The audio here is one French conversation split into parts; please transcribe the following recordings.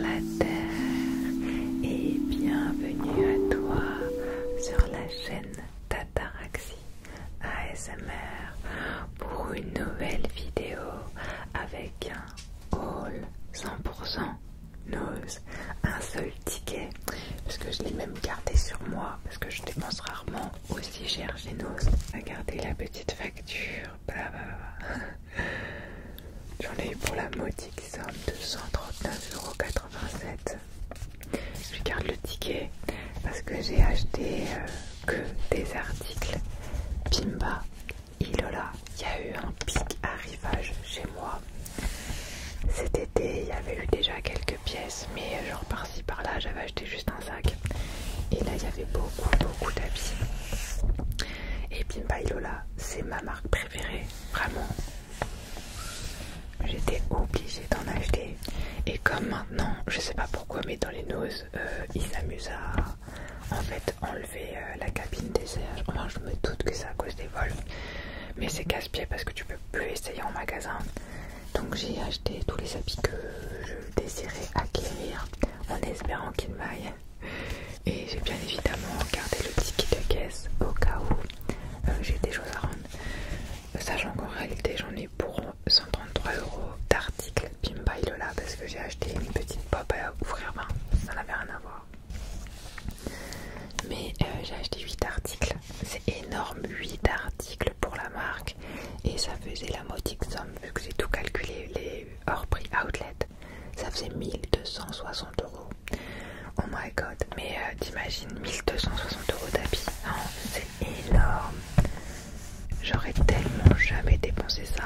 la terre et bienvenue à toi sur la chaîne Tataraxie ASMR pour une nouvelle vidéo avec un haul 100% nose, un seul ticket parce que je l'ai même gardé sur moi parce que je dépense rarement aussi cher chez Nose. Regardez la petite facture, j'en ai eu pour la modique somme de 139,87 €. Je garde le ticket parce que j'ai acheté que des articles Bimba, Ilola. Il y a eu un pic arrivage chez moi. Cet été, il y avait eu déjà quelques pièces, mais genre par-ci par-là, j'avais acheté juste un sac. Et là, il y avait beaucoup d'habits. Et Bimba Ilola, c'est ma marque préférée, vraiment. J'étais obligée d'en acheter. Et comme maintenant, je sais pas pourquoi, mais dans les Nose, ils s'amusent à en fait enlever la cabine d'essayage. Enfin, je me doute que c'est à cause des vols. Mais c'est casse-pied parce que tu peux plus essayer en magasin. Donc j'ai acheté tous les habits que je désirais acquérir en espérant qu'ils m'aillent. Et j'ai bien évidemment gardé le ticket de caisse au cas où j'ai des choses à rendre. Sachant qu'en réalité j'en ai pour 133 € d'articles Bimba Ilola parce que j'ai acheté une petite pop à ouvrir, ben, ça n'avait rien à voir. Mais j'ai acheté 8 articles, c'est énorme, 8 articles pour la marque. Et ça faisait la modique somme, vu que j'ai tout calculé, les hors prix outlet, ça faisait 1260 €. Oh my god, mais t'imagines 1260 € d'habits, non, c'est énorme. J'aurais tellement jamais dépensé ça,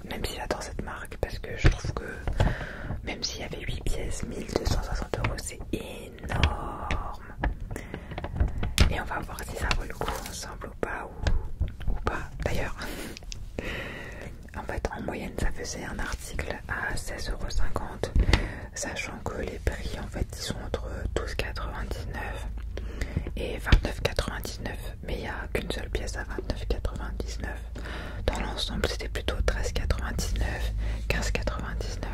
même si j'adore cette marque, parce que je trouve que même s'il y avait 8 pièces, 1260 € c'est énorme. Et on va voir si ça vaut le coup ensemble ou pas, ou pas d'ailleurs. En fait, en moyenne, ça faisait un article à 16,50 €, sachant que les prix, en fait, ils sont entre 12,99 € et 29,99 €. Mais il n'y a qu'une seule pièce à 29,99 €. Dans l'ensemble, c'était plutôt 13,99 €, 15,99 €.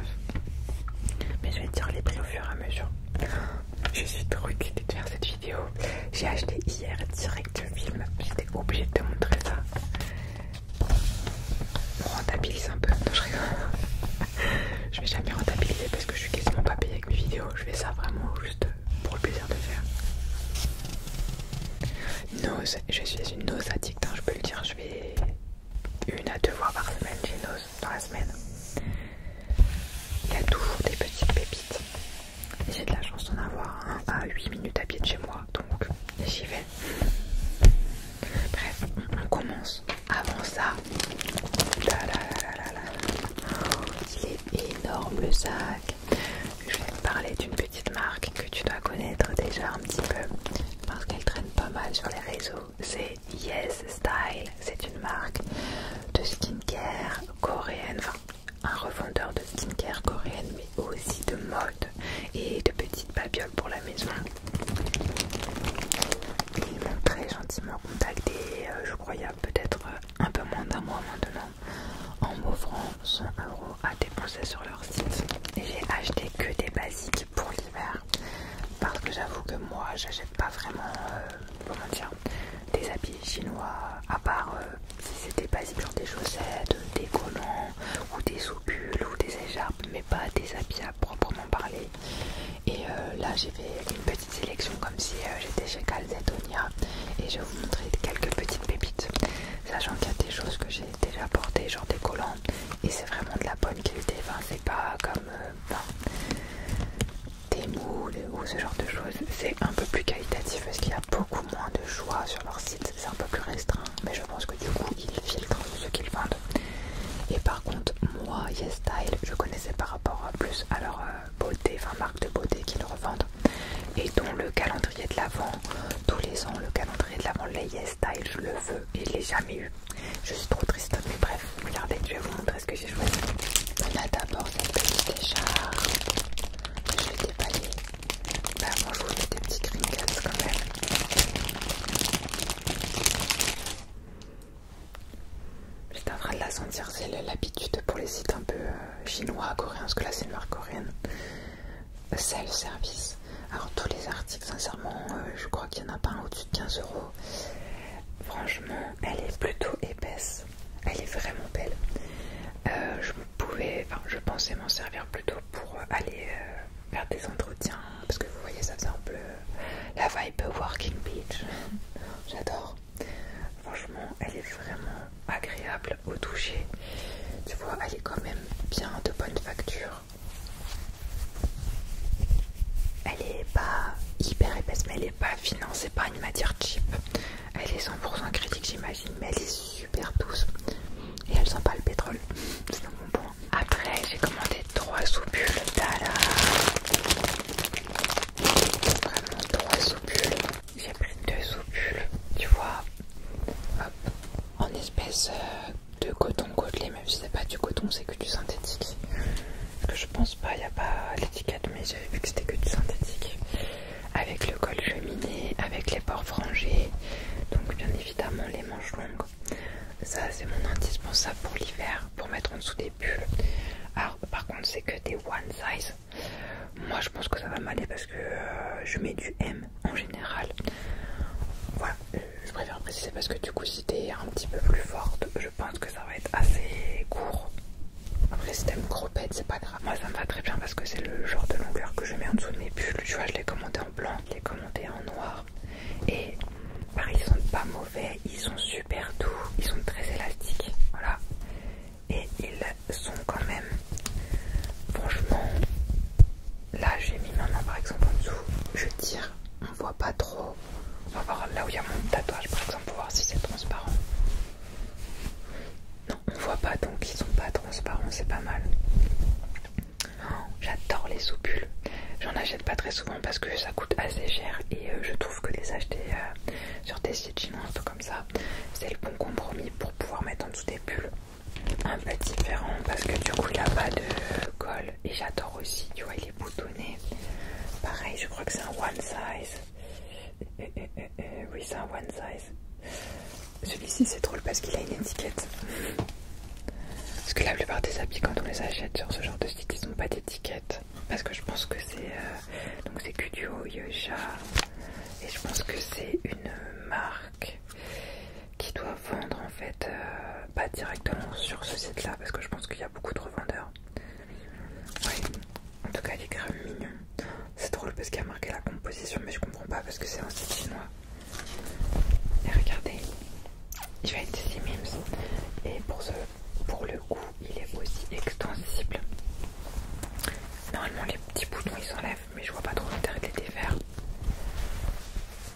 Mais je vais te dire les prix au fur et à mesure. Je suis trop excitée de faire cette vidéo. J'ai acheté hier direct le film. J'étais obligée de te montrer ça. On rentabilise un peu. Non, je rigole. Je vais jamais rentabiliser parce que je suis quasiment pas payée avec mes vidéos. Je fais ça vraiment juste pour le plaisir de faire. Nose, je suis une Nose addict, hein, je peux le dire. Je vais 1 à 2 fois par semaine chez Nose dans la semaine. Il y a toujours des petites pépites. J'ai de la chance d'en avoir un à 8 minutes à pied de chez moi, donc j'y vais. Bref, on commence. Avant ça, il est énorme le sac. Je vais te parler d'une petite marque que tu dois connaître déjà un petit peu parce qu'elle traîne pas mal sur les réseaux. C'est Yes Style. C'est une marque de skincare coréenne, enfin un revendeur de skincare coréenne, mais aussi de mode et de petites babioles pour la maison. Ils m'ont très gentiment contacté, je crois il y a peut-être un peu moins d'un mois maintenant, en m'offrant 100 € à dépenser sur leur site. Et j'ai acheté que des basiques pour l'hiver parce que j'avoue que moi j'achète pas vraiment comment dire, des habits chinois à part si c'est des basiques genre des chaussettes, des collants ou des soupules ou des écharpes, mais pas des habits à proprement parler. Et là j'ai fait une petite sélection comme si j'étais chez Calzedonia et je vais vous montrer quelques petites pépites, sachant qu'il y a des choses que j'ai déjà portées, genre des collants, et c'est vraiment de la bonne qualité. Enfin, c'est pas comme des moules ou ce genre de choses. C'est un peu plus qualitatif parce qu'il y a beaucoup moins de choix sur leur site, c'est un peu plus restreint, mais je pense que du coup ils filtrent ce qu'ils vendent. Et par contre, moi, Yes Style, je connaissais par rapport plus à leur beauté, enfin marque de beauté qu'ils revendent, et dont le calendrier de l'Avent, tous les ans, le calendrier de l'Avent, les Yes Style, je le veux et je l'ai jamais eu. Je suis trop triste, mais bref, regardez, je vais vous montrer ce que j'ai choisi. On a d'abord cette petite écharpe, je vais déballer. Bah, moi je vous mets des petits crinkles quand même. J'étais en train de la sentir, c'est l'habitude pour les sites un peu chinois, coréens, parce que là c'est une marque coréenne. self-service. Alors tous les articles, sincèrement, je crois qu'il n'y en a pas un au-dessus de 15 euros. Franchement, elle est plutôt épaisse. Elle est vraiment belle. Je pensais m'en servir plutôt pour aller faire des entretiens. Parce que vous voyez, ça faisait un peu la vibe Working Beach. J'adore. Franchement, elle est vraiment agréable au toucher. Tu vois, elle est quand même bien de bonne facture. Elle est pas hyper épaisse, mais elle est pas fine, hein, c'est pas une matière cheap. Elle est 100% critique, j'imagine, mais elle est super douce. Et elle sent pas le pétrole. C'est un bon point. Après, j'ai commandé 3 soupules. Tada! Vraiment 3 soupules. J'ai pris 2 soupules, tu vois, hop, en espèce de coton côtelé, même si c'est pas du coton, c'est que du synthétique. Parce que je pense pas, il n'y a pas l'étiquette, mais j'avais vu que c'était que du synthétique. Avec le col cheminé, avec les pores frangés, donc bien évidemment les manches longues. Ça, c'est mon indispensable pour l'hiver, pour mettre en dessous des pulls. Alors, par contre, c'est que des one size. Moi, je pense que ça va m'aller parce que je mets du M en général. Voilà, je préfère préciser parce que du coup, si t'es un petit peu plus forte, je pense que ça va être assez court. Après, si t'aimes gropette, c'est pas grave. Moi, ça me va très bien parce que c'est le genre de longueur que je mets en dessous de mes pulls. Tu vois, je l'ai commandé en blanc, je l'ai commandé en noir. Et pareil, ils sont pas mauvais, ils sont super doux, ils sont très élastiques. Voilà. Et ils sont quand même, franchement, là j'ai mis ma main par exemple en dessous, je tire, on voit pas trop. On va voir là où il y a mon tatouage par exemple pour voir si c'est transparent. Non, on voit pas, donc ils sont pas transparents, c'est pas mal. Oh, j'adore les soupules. J'en achète pas très souvent parce que ça coûte assez cher et je trouve que les acheter sur des sites chinois un peu comme ça, c'est le bon compromis pour pouvoir mettre en dessous des pulls. Un peu différent parce que du coup il a pas de col et j'adore aussi, tu vois, il est boutonné. Pareil, je crois que c'est un one size. Oui, c'est un one size. Celui-ci c'est drôle parce qu'il a une étiquette. Parce que la plupart des habits quand on les achète sur ce genre de site ils n'ont pas d'étiquette. Parce que je pense que c'est donc c'est Kudio Yosha et je pense que c'est une marque qui doit vendre en fait pas directement sur ce site là parce que je pense qu'il y a beaucoup de revendeurs. Oui, en tout cas il est grave mignon. C'est drôle parce qu'il y a marqué la composition mais je comprends pas parce que c'est un site chinois. Et regardez, il va être des mimes et pour le coup il est aussi extensible. Normalement les petits boutons ils s'enlèvent mais je vois pas trop l'intérêt de les défaire.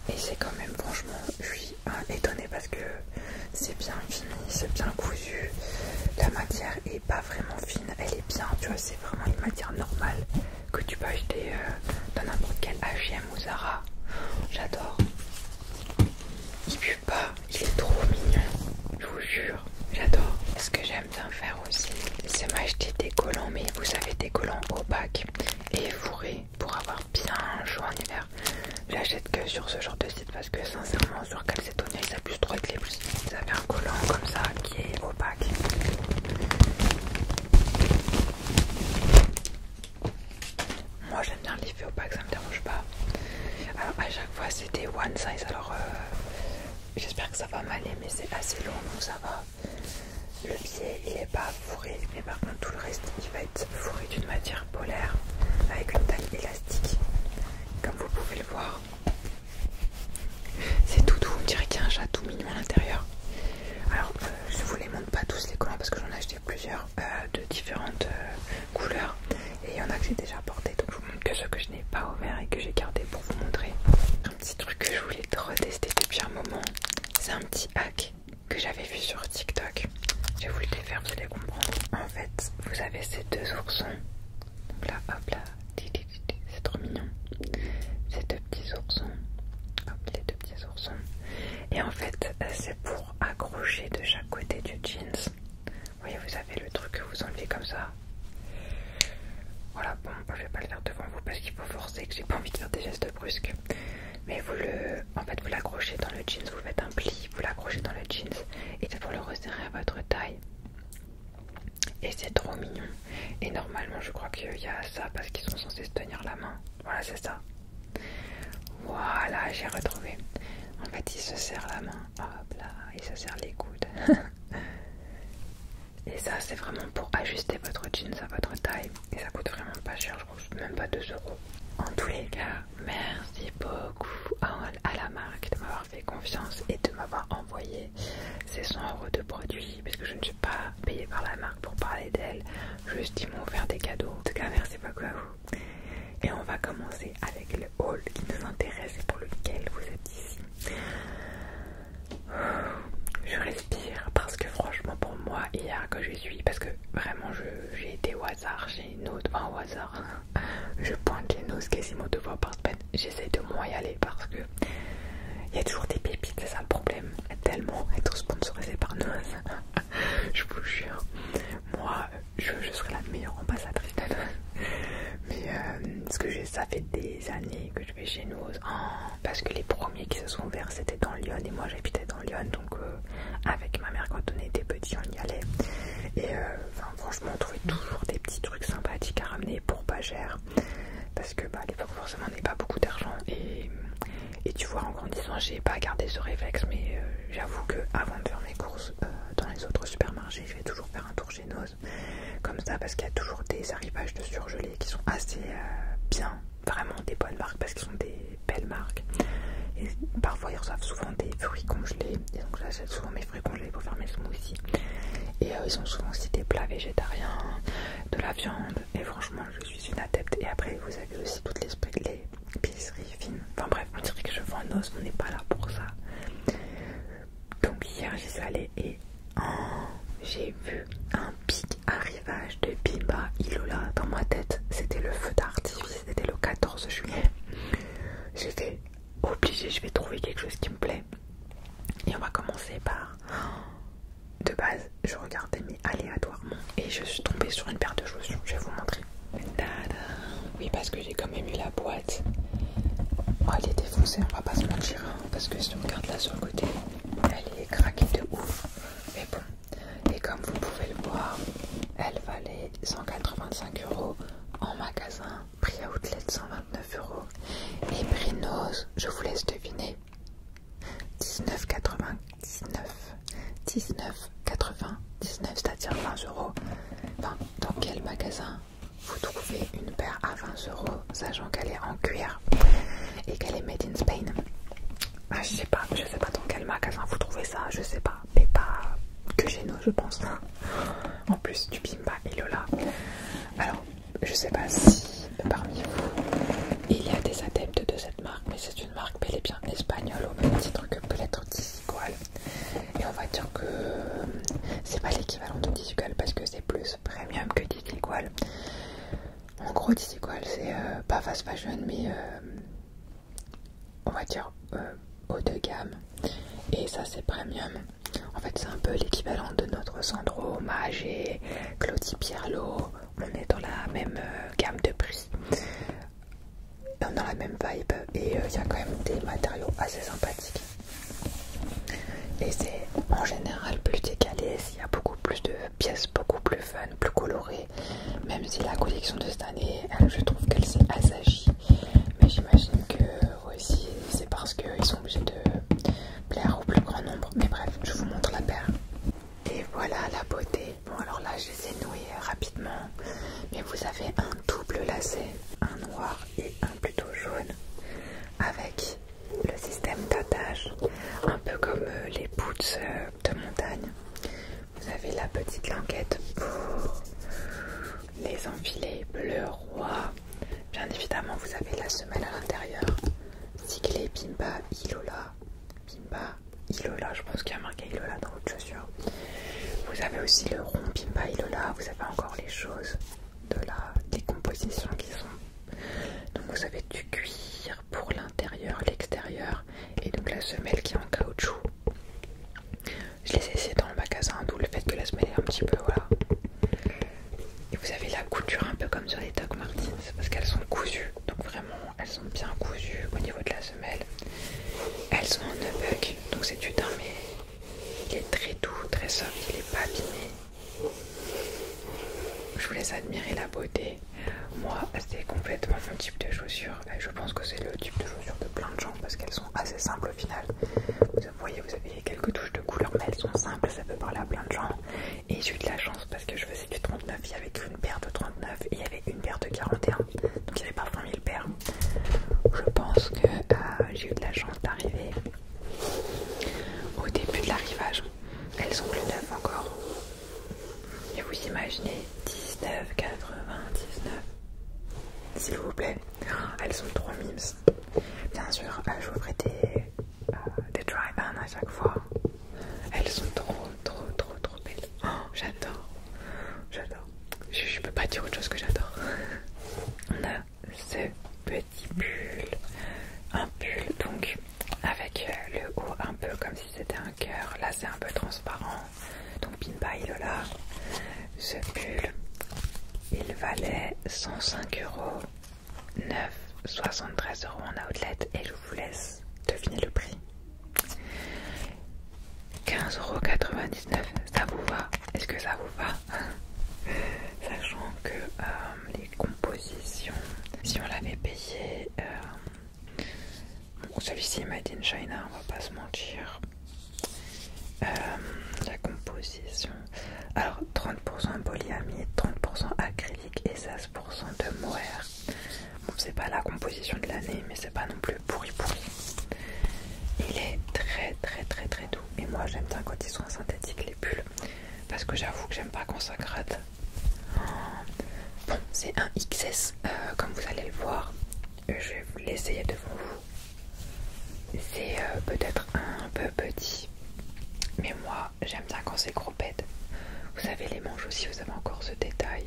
Et c'est quand même franchement je suis étonnée parce que c'est bien fini, c'est bien cousu. La matière est pas vraiment fine, elle est bien, tu vois, c'est vraiment une matière normale que tu peux acheter dans n'importe quel H&M ou Zara. J'adore. Il pue pas, il est trop mignon, je vous jure, j'adore. Ce que j'aime bien faire aussi, c'est m'acheter des collants, mais vous savez, des collants opaques et fourrés pour avoir bien chaud en hiver. J'achète que sur ce genre de site parce que sincèrement sur Calcetonia ils abusent trop avec les plis. Vous avez un collant comme ça qui est opaque. Moi j'aime bien l'effet opaque, ça me dérange pas. Alors à chaque fois c'est des one size, alors j'espère que ça va m'aller mais c'est assez long donc ça va. Le pied il est pas fourré mais par contre tout le reste il va être fourré d'une matière polaire avec une taille élastique comme vous pouvez le voir. C'est tout doux, on dirait qu'il y a un chat tout mignon à l'intérieur. Alors je vous les montre pas tous les collants parce que j'en ai acheté plusieurs de différentes couleurs et il y en a que j'ai déjà porté donc je vous montre que ceux que je n'ai pas ouverts et que j'ai gardé pour vous montrer. Un petit truc que je voulais trop tester depuis un moment, c'est un petit hack que j'avais vu sur TikTok. J'ai voulu les faire, vous allez comprendre. En fait, vous avez ces deux oursons. Donc là, hop là, c'est trop mignon. Ces deux petits oursons. Hop, les deux petits oursons. Et en fait, c'est pour accrocher de chaque côté du jeans. Vous voyez, vous avez le truc que vous enlevez comme ça. Voilà, bon, je vais pas le faire devant vous parce qu'il faut forcer, que j'ai pas envie de faire des gestes brusques. Mais en fait, vous l'accrochez dans le jeans, vous faites un pli, vous l'accrochez dans le jeans et c'est pour le resserrer à votre taille. Et c'est trop mignon. Et normalement, je crois qu'il y a ça parce qu'ils sont censés se tenir la main. c'est ça. Voilà, j'ai retrouvé. En fait, il se serre la main. Hop là, il se serre les coudes. Et ça, c'est vraiment pour ajuster votre jeans à votre taille. Et ça coûte vraiment pas cher, je crois que même pas 2 euros. En tous les cas, merci beaucoup à la marque de m'avoir fait confiance et de m'avoir envoyé ces 100 euros de produits. Parce que je ne suis pas payée par la marque pour parler d'elle. Juste, ils m'ont offert des cadeaux. En tout cas, merci beaucoup à vous. Et on va commencer avec le haul qui nous intéresse et pour lequel vous êtes ici. Je respire parce que franchement pour moi hier que je suis, parce que vraiment j'ai été au hasard chez Nose, enfin au hasard, je pointe les Nose quasiment 2 fois par semaine, j'essaie de moins y aller parce que il y a toujours des pépites, c'est ça le problème, tellement être sponsorisé par Nose, je vous jure, moi je serai la meilleure ambassadrice de Nose. Mais ce que ça fait des années que je vais chez Nose, parce que les premiers qui se sont ouverts c'était dans Lyon et moi j'habitais dans Lyon, donc avec ma mère quand on était petit on y allait et franchement on trouvait toujours des petits trucs sympathiques à ramener pour pas cher parce que à l'époque forcément on n'avait pas beaucoup d'argent et tu vois en grandissant j'ai pas gardé ce réflexe, mais j'avoue que avant de faire mes courses dans les autres supermarchés je vais toujours faire un tour chez Nose comme ça parce qu'il y a toujours des arrivages de surgelés qui sont assez bien, vraiment des bonnes marques parce qu'ils sont des belles marques. Et parfois ils reçoivent souvent des fruits congelés et donc j'achète souvent mes fruits congelés pour faire mes smoothies et ils ont souvent aussi des plats végétariens, de la viande et franchement je suis une adepte. Et après vous avez aussi toutes les épiceries fines, enfin bref on dirait que je vends Nose, on n'est pas là pour ça. Donc hier j'y suis allée et j'ai vu un pic arrivage de Bimba Ilola. Dans ma tête c'était le feu d'artifice, c'était le 14 juillet. J'ai fait obligé, je vais trouver quelque chose qui me plaît. Et on va commencer par, de base je regardais mais aléatoirement et je suis tombée sur une paire de chaussures, je vais vous montrer. Tada. Oui parce que j'ai quand même eu la boîte. Oh, elle est défoncée, on va pas se mentir parce que si on regarde là sur le côté elle est craquée de ouf, mais bon. Et comme vous pouvez le voir, elle valait 185 euros en magasin, prix outlet 129 euros et prix Nose, je vous laisse deviner, 19,99, c'est-à-dire 20 euros. Enfin, dans quel magasin vous trouvez une paire à 20 euros, sachant qu'elle est en cuir et qu'elle est made in Spain? Je sais pas dans quel magasin vous trouvez ça, je sais pas, mais pas que chez nous je pense. En plus du Bimba Ilola. Alors, je sais pas si parmi vous il y a des adeptes de cette marque, mais c'est une marque bel et bien espagnole au même titre que peut-être Desigual. Et on va dire que c'est pas l'équivalent de Desigual parce que c'est plus premium que Desigual. En gros, Desigual c'est pas fast fashion, mais on va dire haut de gamme. Et ça c'est premium. En fait c'est un peu l'équivalent de notre Sandro, Mage et Claudie Pierlot. On est dans la même gamme de prix, dans la même vibe et il y a quand même des matériaux assez sympathiques et c'est en général plus décalé, il y a beaucoup plus de pièces, beaucoup plus fun, plus colorées, même si la collection de cette année je trouve qu'elle s'est assagie, mais j'imagine que aussi c'est parce qu'ils sont obligés de plaire au plus grand nombre. Mais bref, je vous montre la paire et voilà la beauté. Bon alors là je les ai noués rapidement, mais vous avez un double lacet, un noir et un plutôt jaune avec le système d'attache un peu comme les boots de montagne. Vous avez la petite languette pour les enfiler bleu roi. Bien évidemment vous avez la semelle à l'intérieur siglée Bimba Ilola. Bimba Ilola, je pense qu'il y a marqué Ilola dans votre chaussure. Vous avez aussi le rond Bimba Ilola, vous avez encore les choses de la décomposition qui sont. Donc vous avez du cuir pour l'intérieur, l'extérieur et donc la semelle qui est en caoutchouc. Je les ai essayés dans le magasin, d'où le fait que la semelle est un petit peu voilà. Et vous avez la couture un peu comme sur les Doc Martens parce qu'elles sont cousues, donc vraiment elles sont bien cousues au niveau de la semelle. Elles sont en nubuck, donc c'est du daim mais il est très doux, très soft, il est pas abîmé. Je vous laisse admirer la beauté. Moi c'est complètement mon type de chaussure. chaussures. Et je pense que c'est le type de chaussures de plein de gens parce qu'elles sont assez simples au final. Vous voyez, vous avez quelques touches de couleur, mais elles sont simples, ça peut parler à plein de gens. Et j'ai eu de la chance parce que je faisais du 39, il y avait qu'une paire de 39 et il y avait une paire de 41. Donc il n'y avait pas 20 000 paires. Je pense que j'ai eu de la chance d'arriver au début de l'arrivage. Elles sont plus neuves encore. Et vous imaginez 19,99 s'il vous plaît. Elles sont trop mimes. Bien sûr, je vous ferai des try-on à chaque fois. Elles sont trop belles. Oh, j'adore. Je peux pas dire autre chose que j'adore. On a ce petit pull. Un pull donc avec le haut un peu comme si c'était un cœur. Là c'est un peu transparent. Donc Pimpa il est là. Ce pull il valait 105 €, 73 € en outlet et je vous laisse deviner le prix. 15,99 €, ça vous va? Est-ce que ça vous va? Sachant que les compositions, si on l'avait payé, bon, celui-ci est made in China, on va pas se mentir. La composition, alors 30% polyamide, 30% acrylique et 16% de mohair. Bon, c'est pas la composition de l'année, mais c'est pas non plus pourri. Il est très doux. Et moi j'aime bien quand ils sont synthétiques les pulls. Parce que j'avoue que j'aime pas quand ça gratte. Bon, c'est un XS, comme vous allez le voir. Je vais vous l'essayer devant vous. C'est peut-être un peu petit. Mais moi j'aime bien quand c'est gros pète. Vous savez les manches aussi, vous avez encore ce détail.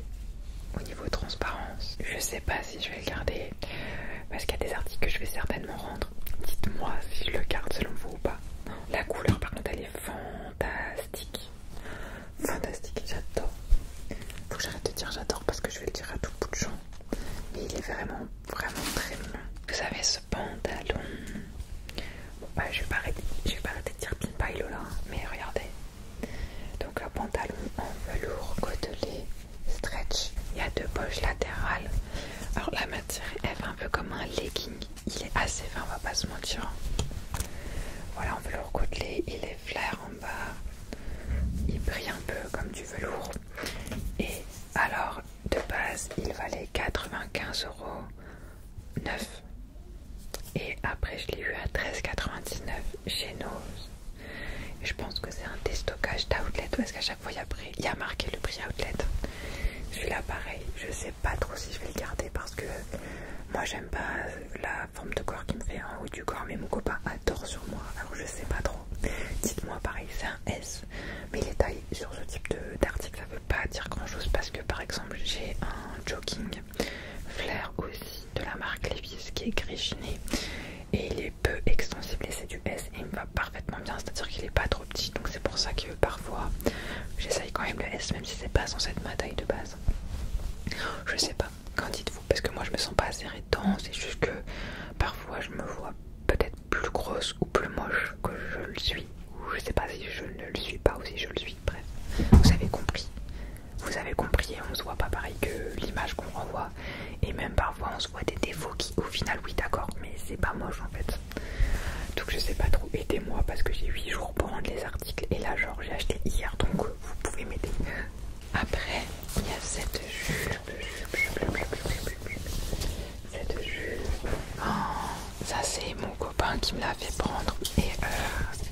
Au niveau transparence, je sais pas si je vais le garder. Parce qu'il y a des articles que je vais certainement rendre. Dites-moi si je le garde selon vous ou pas. La couleur par contre elle est fantastique. J'adore. Faut que j'arrête de dire j'adore parce que je vais le dire à tout bout de champ. Mais il est vraiment très mignon. Vous avez ce pantalon. Bon bah je vais pas arrêter de dire Pimpa il est là, mais regardez. Donc un pantalon en velours côtelé, stretch. Il y a 2 poches latérales. Alors la matière elle fait un peu comme un legging. Il est assez fin, on va pas se mentir. Voilà, en velours côtelé, il est flair en bas. Il brille un peu comme du velours. Et alors, de base, il valait 95 € neuf. Et après, je l'ai eu à 13,99 € chez Nose. Et je pense que c'est un déstockage d'outlet parce qu'à chaque fois, il y a marqué le prix outlet. Celui-là, pareil, je sais pas trop si je vais le garder parce que moi, j'aime pas la forme de corps qui me fait en haut du corps, mais mon copain adore sur moi, alors je sais pas trop. Dites-moi, pareil, c'est un S, mais les tailles sur ce type d'article, ça veut pas dire grand chose parce que par exemple, j'ai un jogging flair aussi de la marque Levi's qui est griffiné et il est peu extensible et c'est du S et il me va parfaitement bien, c'est-à-dire qu'il est pas trop petit, donc c'est pour ça que parfois j'essaye quand même le S même si c'est pas censé être ma taille de base. Je sais pas, qu'en dites-vous? Parce que moi je me sens pas serrée dedans, c'est juste que parfois je me vois peut-être plus grosse ou plus moche que je le suis, ou je sais pas si je ne le suis pas ou si je le suis, bref, vous avez compris. Vous avez compris, et on se voit pas pareil que l'image qu'on renvoie, et même parfois on se voit des défauts qui au final oui d'accord, mais c'est pas moche en fait. Donc je sais pas trop, aidez-moi parce que j'ai 8 jours pour rendre les articles et là genre j'ai acheté hier donc vous pouvez m'aider. Après il y a cette jupe. Oh, ça c'est mon copain qui me l'a fait prendre et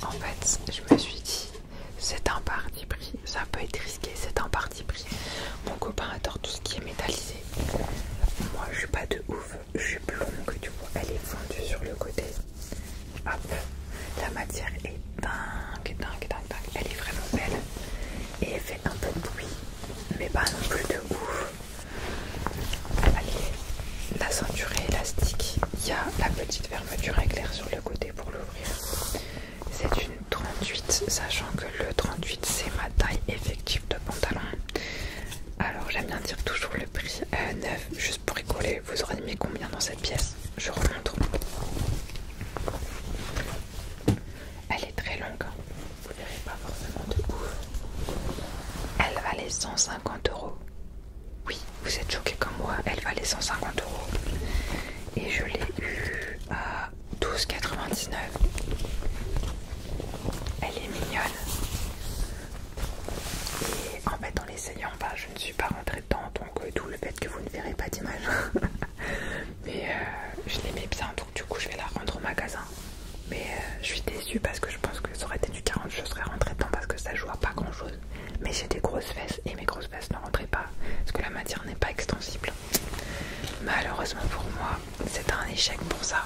en fait je me suis dit c'est un parti pris, ça peut être risqué, c'est un parti pris. Mon copain adore tout ce qui est métallisé. Moi je suis pas de ouf, je suis longue, tu vois, elle est fondue sur le côté. Hop, la matière est dingue, elle est vraiment belle et elle fait un peu de bruit, mais pas non plus de ouf. Allez, la ceinture est élastique, il y a la petite fermeture éclair sur le côté pour l'ouvrir. C'est une 38, sachant que le 38 c'est ma taille effective de pantalon. Alors j'aime bien dire toujours le prix neuf, juste pour rigoler. Vous aurez mis combien dans cette pièce? Je remonte. Elle est très longue, hein. Vous verrez pas forcément de ouf. Elle valait 150 €. Oui, vous êtes choqués comme moi, elle valait 150 €. et je l'ai eu à 12,99. Elle est mignonne. Et en fait en l'essayant, je ne suis pas rentrée dedans, donc d'où le fait que vous ne verrez pas d'image. Mais je l'aimais bien, donc du coup je vais la rendre au magasin. Mais je suis déçue parce que je pense que ça aurait été du 40, je serais rentrée dedans parce que ça joue à pas grand chose. Mais j'ai des grosses fesses et mes grosses fesses ne rentraient pas parce que la matière n'est pas extensible. Malheureusement pour moi, c'est un échec pour ça.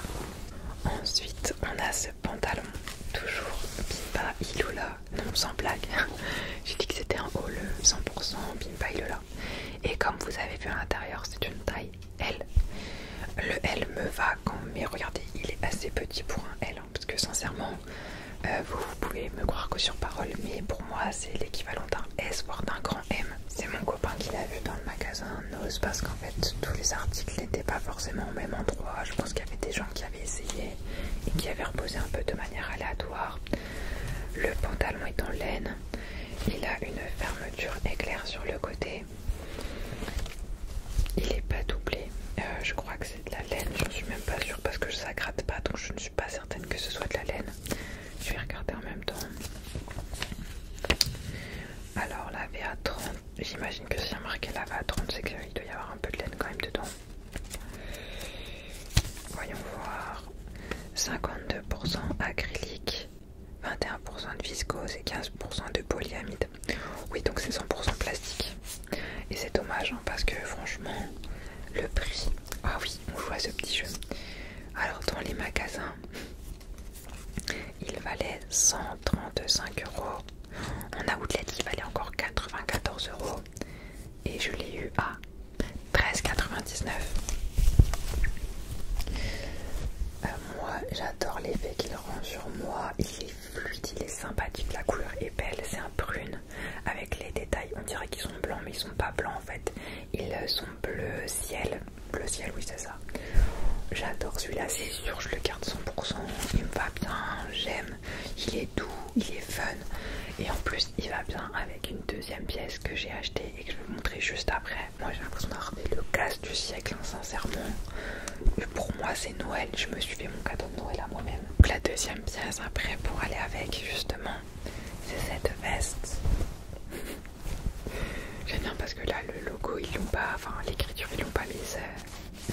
Ensuite, on a ce pantalon, toujours Bimba Ilola, non sans blague. J'ai dit que c'était un haul 100% Bimba Ilola. Et comme vous avez vu à l'intérieur, c'est une taille L. Le L me va quand, mais regardez, il est assez petit pour un L, hein, parce que sincèrement, vous pouvez me croire que sur parole, mais pour moi c'est l'équivalent d'un S, voire d'un grand M. C'est mon copain qui l'a vu dans le magasin Nose, parce qu'en fait tous les articles n'étaient pas forcément au même endroit. Je pense qu'il y avait des gens qui avaient essayé et qui avaient reposé un peu de manière aléatoire. Le pantalon est en laine, il a une fermeture éclair sur le côté. Il n'est pas doublé, je crois que c'est de la laine, j'en suis même pas sûre parce que ça gratte pas, donc je ne suis pas certaine que ce soit de la laine. Je vais regarder en même temps. Alors la VA30, j'imagine que si y a marqué la VA30, c'est qu'il doit y avoir un peu de laine quand même dedans. Voyons voir. 52% acrylique, 21% de viscose et 15% de polyamide. Oui, donc c'est 100% plastique. Et c'est dommage hein, parce que franchement, le prix... Ah oui, on joue à ce petit jeu. Alors dans les magasins, il valait 135 €. En outlet, il valait encore 94 €. Et je l'ai eu à 13,99 €. Moi, j'adore l'effet qu'il rend sur moi. Il est fluide, il est sympathique. La couleur est belle. C'est un prune avec les détails. On dirait qu'ils sont blancs, mais ils sont pas blancs en fait. Ils sont bleu ciel. Bleu ciel, oui, c'est ça. J'adore celui-là, c'est sûr, je le garde 100%, il me va bien, j'aime, il est doux, il est fun et en plus il va bien avec une deuxième pièce que j'ai achetée et que je vais vous montrer juste après. Moi j'ai l'impression d'avoir fait le casse du siècle, hein, sincèrement. Et pour moi c'est Noël, je me suis fait mon cadeau de Noël à moi-même. Donc la deuxième pièce après pour aller avec justement, c'est cette veste. J'aime bien parce que là le logo ils l'ont pas, enfin l'écriture ils l'ont pas mise.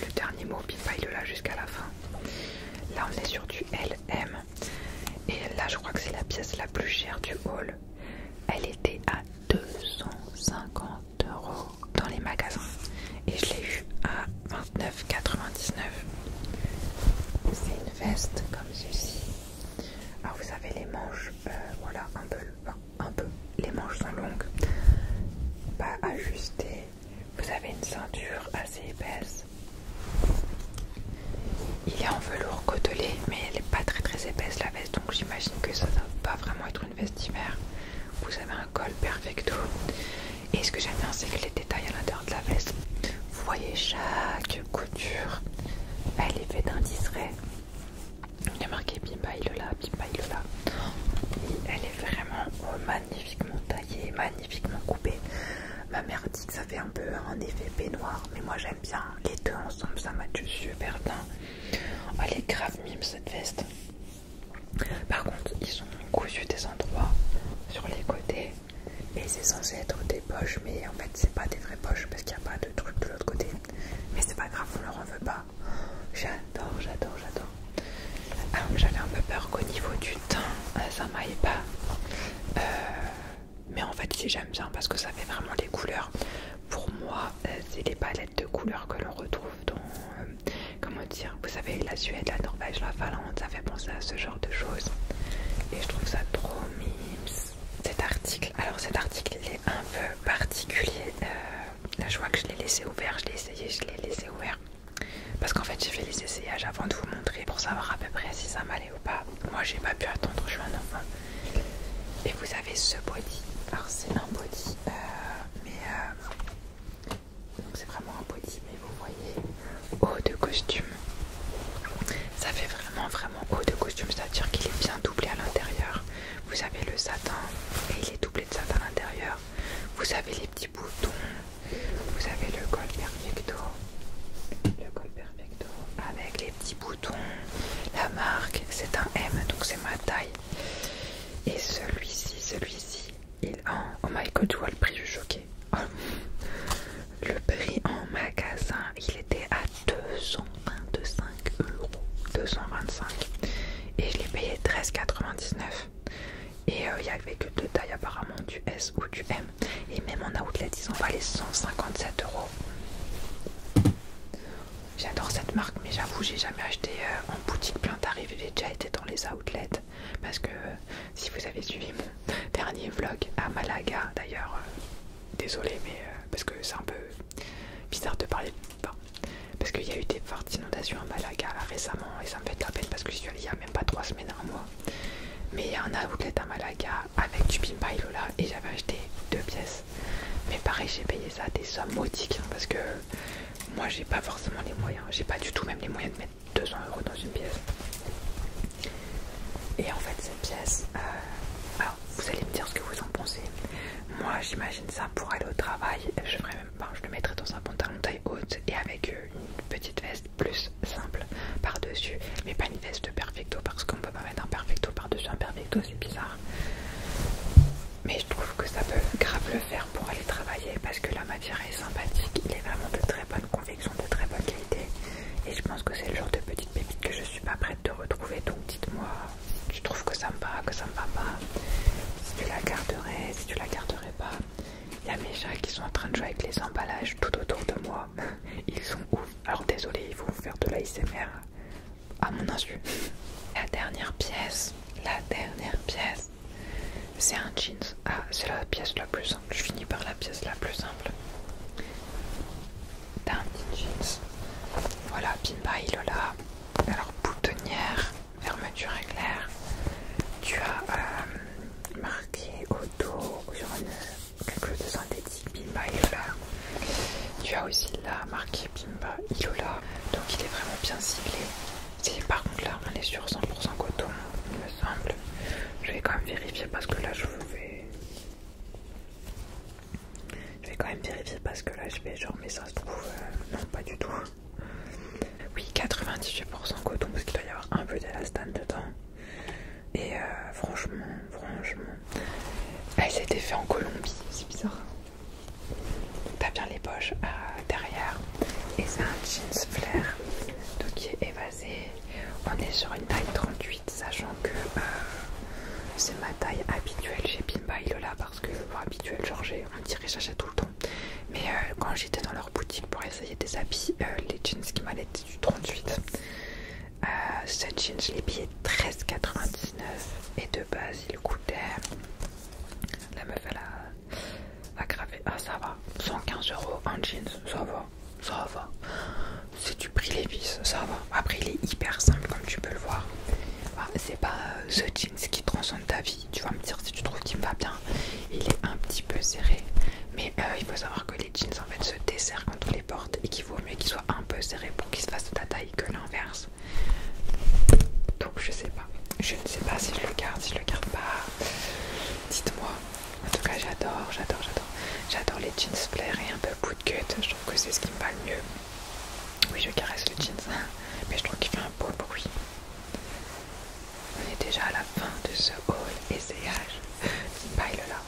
Le dernier mot Bimba il est là jusqu'à la fin. Là on est sur du LM. Et là je crois que c'est la pièce la plus chère du haul. Elle était à 250 € dans les magasins. Et je l'ai eu à 29,99 €. C'est une veste comme ceci. Alors vous avez les manches, voilà un peu. Les manches sont longues, pas ajustées. Vous avez une ceinture assez épaisse. Il est en velours côtelé, mais elle n'est pas très épaisse la veste, donc j'imagine que ça ne va pas vraiment être une veste d'hiver. Vous avez un col perfecto. Et ce que j'aime bien, c'est que les détails à l'intérieur de la veste, vous voyez chaque couture, elle est faite d'un tisserand. Il y a marqué Bimba Ilola, Bimba Ilola. Et elle est vraiment magnifiquement taillée, magnifiquement coupée. Ma mère dit que ça fait un peu un effet peignoir, mais moi j'aime bien les deux ensemble, ça matche super bien. Oh, elle est grave mime cette veste. Par contre, ils sont cousus des endroits sur les côtés et c'est censé être des poches, mais en fait c'est pas des vraies poches parce qu'il n'y a pas de truc de l'autre côté. Mais c'est pas grave, on leur en veut pas. J'adore. Alors j'avais un peu peur qu'au niveau du teint, ça m'aille pas. Mais en fait si j'aime bien parce que ça fait vraiment des couleurs. Pour moi c'est les palettes de couleurs que l'on retrouve dans comment dire, vous savez la Suède, la Norvège, la Finlande, ça fait penser à ce genre de choses et je trouve ça trop mimes. Cet article, alors cet article il est un peu particulier. Là je vois que je l'ai laissé ouvert, je l'ai essayé, je l'ai laissé ouvert parce qu'en fait j'ai fait les essayages avant de vous montrer pour savoir à peu près si ça m'allait ou pas. Moi j'ai pas pu attendre, je suis un enfant. Et vous avez ce body. Alors c'est un body, donc c'est vraiment un body, mais vous voyez, haut de costume. Ça fait vraiment haut de costume, c'est-à-dire qu'il est bien doublé à l'intérieur. Vous avez le satin et il est doublé de satin à l'intérieur. Vous avez les petits boutons. Vous avez le col perfecto. Le col perfecto avec il y avait que deux tailles apparemment, du S ou du M. Et même en outlet, ils ont valé 157 euros. J'adore cette marque, mais j'avoue, j'ai jamais acheté en boutique plein tarif. J'ai déjà été dans les outlets. Parce que si vous avez suivi mon dernier vlog à Malaga, d'ailleurs, désolé, mais parce que c'est un peu bizarre de parler de pas. Parce qu'il y a eu des fortes inondations à Malaga là, récemment et ça me fait de la peine parce que je suis allée il y a même pas 3 semaines, un mois. Mais il y a un outlet à Malaga avec du Pimpa et Lola et j'avais acheté 2 pièces. Mais pareil, j'ai payé ça des sommes modiques hein, parce que moi j'ai pas forcément les moyens, j'ai pas du tout même les moyens de mettre 200 euros dans une pièce. Et en fait cette pièce, alors vous allez me dire ce que vous en pensez. Moi j'imagine ça pour aller au travail, je ferais même pas, je le mettrais dans un pantalon taille haute et avec une petite veste plus simple par dessus, mais pas une veste perfecto parce qu'on peut pas mettre un perfecto par dessus un perfecto, c'est bizarre. Mais je trouve que ça peut grave le faire pour aller travailler parce que la matière est sympathique, il est vraiment de très bonne confection, de très bonne qualité. Et je pense que c'est le genre de petite pépite que je suis pas prête de retrouver. Donc dites-moi si tu trouves que ça me va, que ça me va pas. Si tu la garderais, si tu la garderais pas. Il y a mes chats qui sont en train de jouer avec les emballages tout autour de moi. Ils sont ouf. Alors désolé, il faut vous faire de l'ASMR à mon insu. La dernière pièce, c'est un jeans. Ah, c'est la pièce la plus simple. Je finis par la pièce la plus simple. T'as un petit jeans. Voilà, Pimpa et Lola. Alors, boutonnière, fermeture éclair. Tu as marqué au dos sur quelque chose de synthétique, Pimpa et Lola. Tu as aussi là marqué Pimpa et Lola. Donc, il est vraiment bien ciblé. Par contre, là, on est sur 100% coton, il me semble. Je vais quand même vérifier parce que là, je vais quand même vérifier parce que là, je vais genre, mais ça se trouve, non, pas du tout. Oui, 98% coton parce qu'il doit y avoir un peu d'élastane dedans. Et franchement, elle s'était fait en Colombie, c'est bizarre. T'as bien les poches derrière. Et c'est un jeans flair, donc qui est évasé. On est sur une taille 38, sachant que c'est ma taille habituelle chez Pimpa et Lola parce que, habituelle, genre on dirait j'achète tout le temps. Mais quand j'étais dans leur boutique pour essayer des habits, les jeans qui m'allaient étaient du 38. Ce jean, je l'ai payé 13,99 et de base il coûtait, la meuf elle a gravé, ah ça va, 115 euros en jeans, ça va, c'est du prix Levi's, ça va. Après il est hyper simple comme tu peux le voir. C'est pas ce jeans qui transcende ta vie, tu vas me dire si tu trouves qu'il me va bien. Il est un petit peu serré, mais il faut savoir que les jeans en fait se desserrent quand on les porte et qu'il vaut mieux qu'ils soient un peu serrés pour qu'ils se fassent ta taille que l'inverse. Donc je sais pas, je ne sais pas si je le garde, si je le garde pas, dites-moi. En tout cas j'adore les jeans flair et un peu bootcut, je trouve que c'est ce qui me va le mieux. Oui, je caresse le jeans, mais je trouve qu'il fait un beau bruit. On est déjà à la fin de ce haul essayage. Pile là.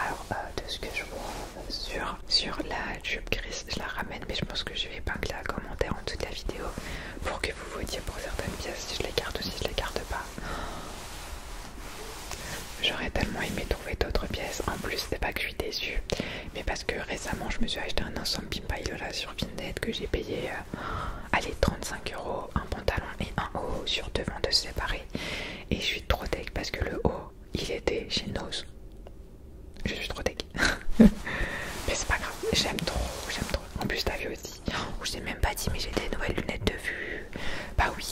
Alors, de ce que je vois sur la jupe grise, je la ramène, mais je pense que je vais épingler un commentaire en dessous de la vidéo pour que vous vodiez pour certaines pièces si je les garde ou si je les garde pas. J'aurais tellement aimé trouver d'autres pièces. En plus, c'est pas que je suis déçue, mais parce que récemment, je me suis acheté un ensemble Pimpa et Lola sur Vinted que j'ai payé, allez, 35 euros, un pantalon et un haut sur deux vendeuses séparées. Et je suis trop deg parce que le haut, il était chez Nose. Je suis trop deg. Mais c'est pas grave, j'aime trop. En plus, t'as vu aussi, je t'ai même pas dit, mais j'ai des nouvelles lunettes de vue. Bah oui,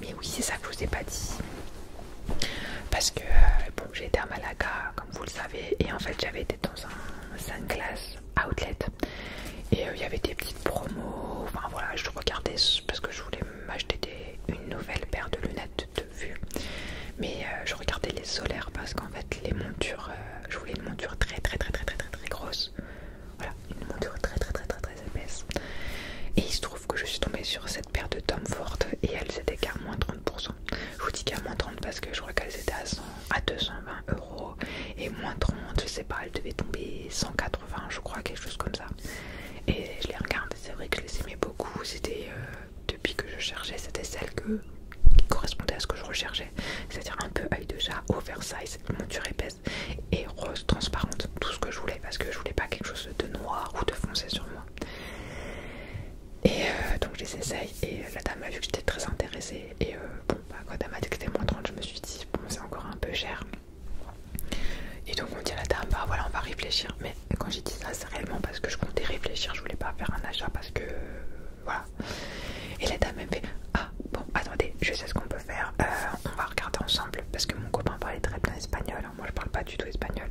mais oui, c'est ça que je vous ai pas dit. Parce que bon, j'ai été à Malaga comme vous le savez et en fait j'avais été dans un sunglass outlet et il y avait des petites promos, enfin voilà, je regardais parce que je voulais m'acheter une nouvelle paire de lunettes de vue, mais je regardais les solaires parce qu'en fait les montures, je voulais une monture très grosse, voilà, une monture très épaisse. Et il se trouve que je suis tombée sur cette paire de Tom Ford et elles étaient qu'à moins 30%. Je vous dis qu'à moins 30 parce que je crois qu'elles étaient à 220 euros et moins 30, je sais pas, elles devaient tomber 180, je crois, quelque chose comme ça. Et je les regarde, c'est vrai que je les aimais beaucoup. C'était depuis que je cherchais, c'était celle qui correspondait à ce que je recherchais, c'est-à-dire un peu œil de chat, oversize, monture épaisse et rose transparente, tout ce que je voulais parce que je voulais pas quelque chose de noir ou de foncé sur moi. Et donc je les essaye et la dame a vu que j'étais très intéressée et bon bah quand elle m'a dit que c'était moins 30, je me suis dit bon c'est encore un peu cher. Et donc on dit à la dame bah voilà on va réfléchir, mais quand j'ai dit ça c'est réellement parce que je comptais réfléchir, je voulais pas faire un achat parce que voilà. Et la dame elle me fait ah bon attendez je sais ce qu'on peut faire, on va regarder ensemble parce que mon copain parlait très bien espagnol, hein. Moi je parle pas du tout espagnol.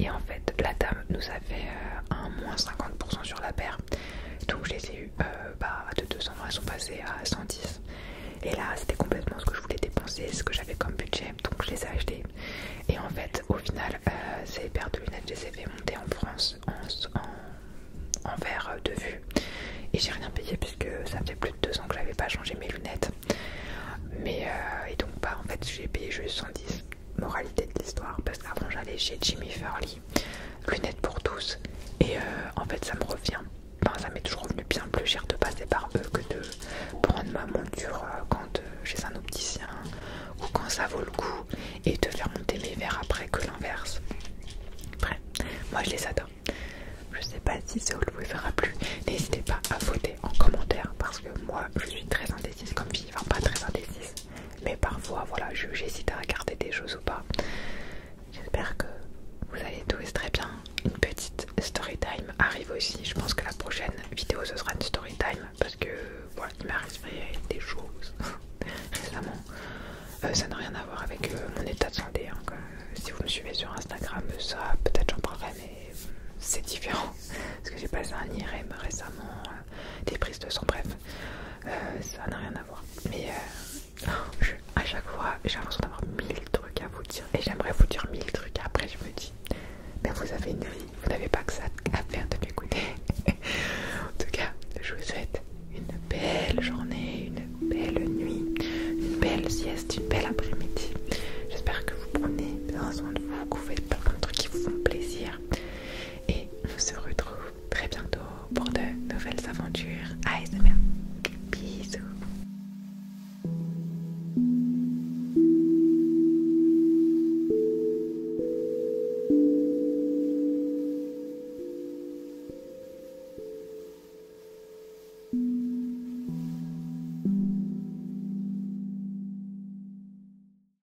Et en fait la dame nous a fait un moins 50% sur la paire. Donc je les ai eu de 200, elles sont passées à 110. Et là c'était complètement ce que je voulais dépenser, ce que j'avais comme budget, donc je les ai achetés. Et en fait au final ces paires de lunettes je les ai fait monter en France en verre de vue. Et j'ai rien payé puisque ça faisait plus de 2 ans que j'avais pas changé mes lunettes. Mais et donc en fait j'ai payé juste 110. Moralité de l'histoire, parce qu'avant j'allais chez Jimmy Furley, lunettes pour tous. Et en fait ça me revient. Enfin, ça m'est toujours revenu bien plus cher de passer par eux que de prendre ma monture quand chez un opticien ou quand ça vaut le coup et de faire monter mes verres après que l'inverse. Bref, moi je les adore. Je sais pas si ça vous fera plus. N'hésitez pas à voter en commentaire parce que moi je suis très indécise comme fille. Enfin pas très indécise, mais parfois voilà j'hésite à regarder des choses ou pas. J'espère que vous allez tous très bien. Une petite story time arrive aussi. Je pense que la prochaine vidéo ce sera une story time parce que voilà, il m'est arrivé des choses récemment. Ça n'a rien à voir avec mon état de santé. Hein. Si vous me suivez sur Instagram, ça peut-être j'en parlerai, mais c'est différent parce que j'ai passé un IRM récemment, des prises de sang, bref, ça n'a rien à voir. Mais à chaque fois, j'ai l'impression d'avoir 1000 trucs à vous dire et j'aimerais vous dire 1000 trucs. Après, je me dis, mais vous avez une vie, vous n'avez pas que ça à faire de m'écouter. En tout cas, je vous souhaite une belle journée, une belle nuit, une belle sieste, une belle après-midi.